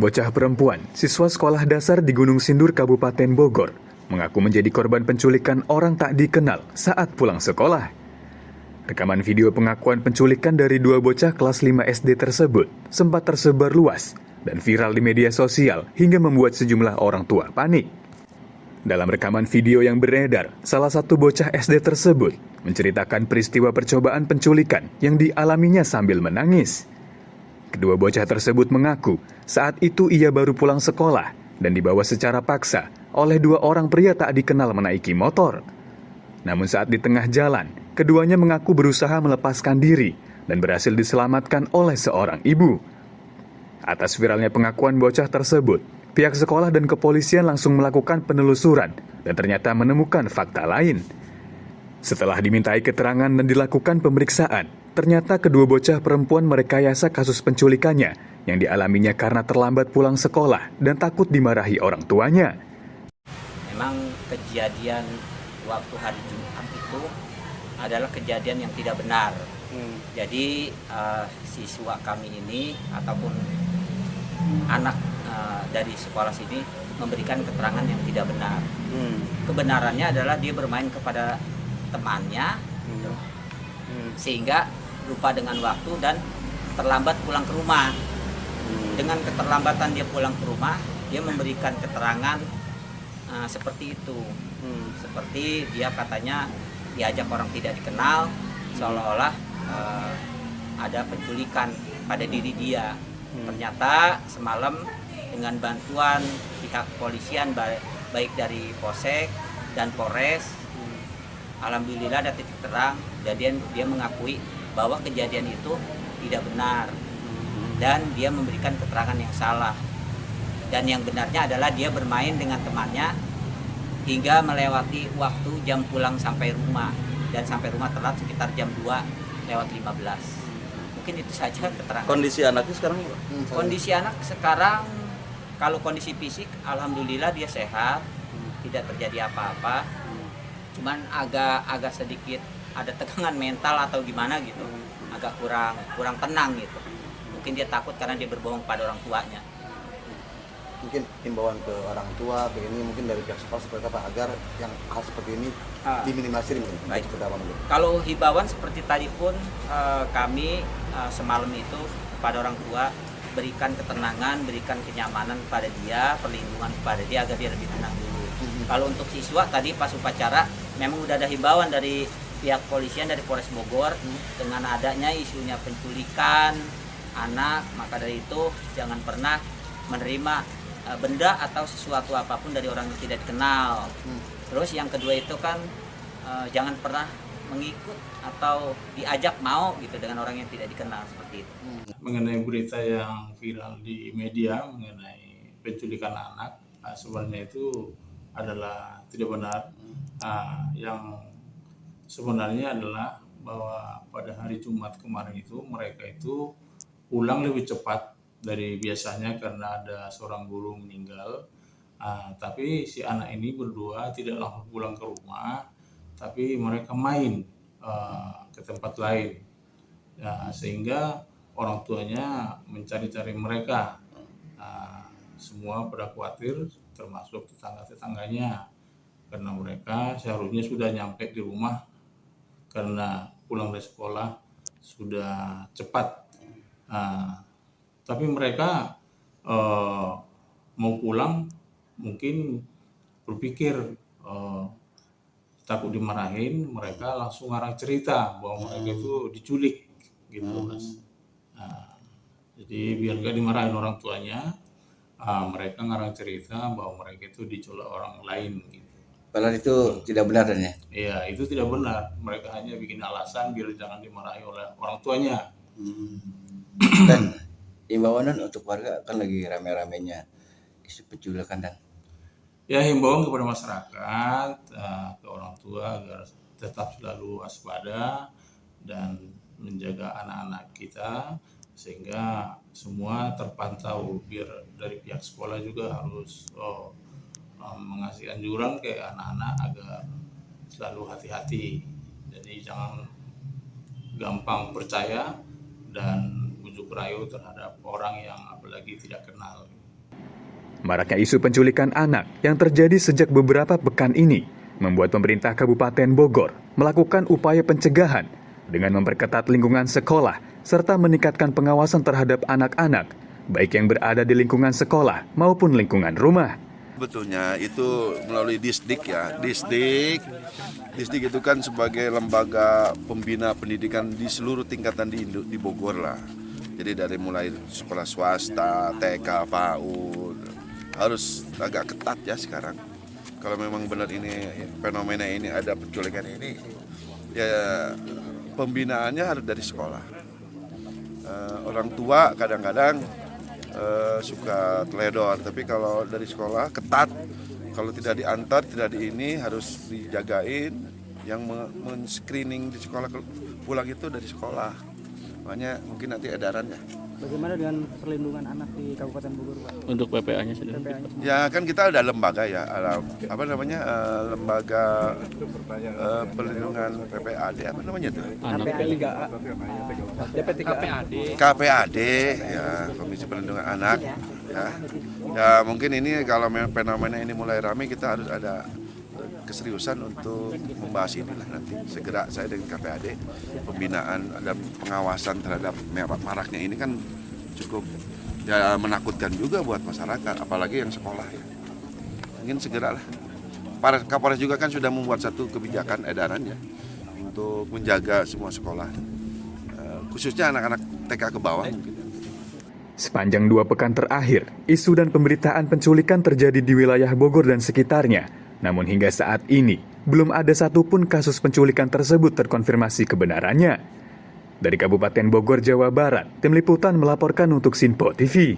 bocah perempuan, siswa sekolah dasar di Gunung Sindur, Kabupaten Bogor, mengaku menjadi korban penculikan orang tak dikenal saat pulang sekolah. Rekaman video pengakuan penculikan dari dua bocah kelas 5 SD tersebut sempat tersebar luas dan viral di media sosial hingga membuat sejumlah orang tua panik. Dalam rekaman video yang beredar, salah satu bocah SD tersebut menceritakan peristiwa percobaan penculikan yang dialaminya sambil menangis. Kedua bocah tersebut mengaku saat itu ia baru pulang sekolah dan dibawa secara paksa oleh dua orang pria tak dikenal menaiki motor. Namun saat di tengah jalan, keduanya mengaku berusaha melepaskan diri dan berhasil diselamatkan oleh seorang ibu. Atas viralnya pengakuan bocah tersebut, pihak sekolah dan kepolisian langsung melakukan penelusuran dan ternyata menemukan fakta lain. Setelah dimintai keterangan dan dilakukan pemeriksaan, ternyata kedua bocah perempuan merekayasa kasus penculikannya yang dialaminya karena terlambat pulang sekolah dan takut dimarahi orang tuanya. Memang kejadian waktu hari Jumat itu adalah kejadian yang tidak benar. Jadi siswa kami ini ataupun anak dari sekolah sini memberikan keterangan yang tidak benar. Kebenarannya adalah dia bermain kepada temannya, sehingga lupa dengan waktu dan terlambat pulang ke rumah. Dengan keterlambatan dia pulang ke rumah, dia memberikan keterangan seperti itu. Seperti dia katanya diajak orang tidak dikenal, seolah-olah ada penculikan pada diri dia. Ternyata semalam dengan bantuan pihak kepolisian baik dari Polsek dan Polres, alhamdulillah ada titik terang dan dia mengakui bahwa kejadian itu tidak benar dan dia memberikan keterangan yang salah. Dan yang benarnya adalah dia bermain dengan temannya hingga melewati waktu jam pulang sampai rumah, dan sampai rumah telat sekitar jam 2:15. Mungkin itu saja keterangan. Kondisi anaknya sekarang? Kondisi anak sekarang, kalau kondisi fisik alhamdulillah dia sehat, tidak terjadi apa-apa. Cuman agak sedikit ada tegangan mental atau gimana gitu, agak kurang tenang gitu. Mungkin dia takut karena dia berbohong pada orang tuanya. Mungkin himbauan ke orang tua, ini mungkin dari pihak sekolah seperti apa agar yang hal seperti ini diminimalisir mungkin. Baik. Seperti apa mungkin? Kalau himbauan seperti tadi pun kami semalam itu kepada orang tua berikan ketenangan, berikan kenyamanan pada dia, perlindungan kepada dia agar dia lebih tenang dulu. Kalau untuk siswa tadi pas upacara memang udah ada himbauan dari pihak polisian dari Polres Bogor dengan adanya isunya penculikan anak, maka dari itu jangan pernah menerima benda atau sesuatu apapun dari orang yang tidak dikenal. Terus yang kedua itu kan jangan pernah mengikut atau diajak mau gitu dengan orang yang tidak dikenal seperti itu. Mengenai berita yang viral di media mengenai penculikan anak, sebenarnya itu adalah tidak benar. Yang sebenarnya adalah bahwa pada hari Jumat kemarin itu mereka itu pulang lebih cepat dari biasanya karena ada seorang guru meninggal. Tapi si anak ini berdua tidak langsung pulang ke rumah, tapi mereka main ke tempat lain. Sehingga orang tuanya mencari-cari mereka. Semua pada khawatir, termasuk tetangga-tetangganya, karena mereka seharusnya sudah nyampe di rumah karena pulang dari sekolah sudah cepat. Tapi mereka mau pulang mungkin berpikir takut dimarahin, mereka langsung ngarang cerita bahwa mereka itu diculik gitu, Mas. Jadi biar gak dimarahin orang tuanya, mereka ngarang cerita bahwa mereka itu diculik orang lain gitu. Padahal itu tidak benar dan ya? Iya, itu tidak benar. Mereka hanya bikin alasan biar jangan dimarahi oleh orang tuanya. Dan himbauan untuk warga kan lagi rame-ramenya isu penculikan dan Ya, himbauan kepada masyarakat, ke orang tua agar tetap selalu waspada dan menjaga anak-anak kita sehingga semua terpantau. Biar dari pihak sekolah juga harus mengasih anjuran ke anak-anak agar selalu hati-hati. Jadi jangan gampang percaya dan bujuk rayu terhadap orang yang apalagi tidak kenal. Maraknya isu penculikan anak yang terjadi sejak beberapa pekan ini membuat pemerintah Kabupaten Bogor melakukan upaya pencegahan dengan memperketat lingkungan sekolah serta meningkatkan pengawasan terhadap anak-anak, baik yang berada di lingkungan sekolah maupun lingkungan rumah. Sebetulnya itu melalui Disdik ya. Disdik itu kan sebagai lembaga pembina pendidikan di seluruh tingkatan di Bogor lah. Jadi dari mulai sekolah swasta, TK, PAUD, harus agak ketat ya sekarang. Kalau memang benar ini fenomena ini ada penculikan ini, ya pembinaannya harus dari sekolah. Orang tua kadang-kadang suka teledor, tapi kalau dari sekolah ketat, kalau tidak diantar, tidak di ini harus dijagain. Yang men-screening di sekolah pulang itu dari sekolah, makanya mungkin nanti edarannya. Bagaimana dengan perlindungan anak di Kabupaten Bogor, Pak? Untuk PPA-nya sendiri? Ya kan kita ada lembaga ya, lembaga perlindungan PPAD, apa namanya tuh? KPAD ya, Komisi Perlindungan Anak ya. Ya mungkin ini kalau fenomena ini mulai ramai, kita harus ada keseriusan untuk membahas inilah nanti. Segera saya dengan KPAD, pembinaan dan pengawasan terhadap maraknya ini kan cukup ya menakutkan juga buat masyarakat, apalagi yang sekolah ya. Mungkin segera lah. Kapolres juga kan sudah membuat satu kebijakan edarannya untuk menjaga semua sekolah, khususnya anak-anak TK ke bawah mungkin. Sepanjang 2 pekan terakhir, isu dan pemberitaan penculikan terjadi di wilayah Bogor dan sekitarnya. Namun hingga saat ini, belum ada satupun kasus penculikan tersebut terkonfirmasi kebenarannya. Dari Kabupaten Bogor, Jawa Barat, Tim Liputan melaporkan untuk Sinpo TV.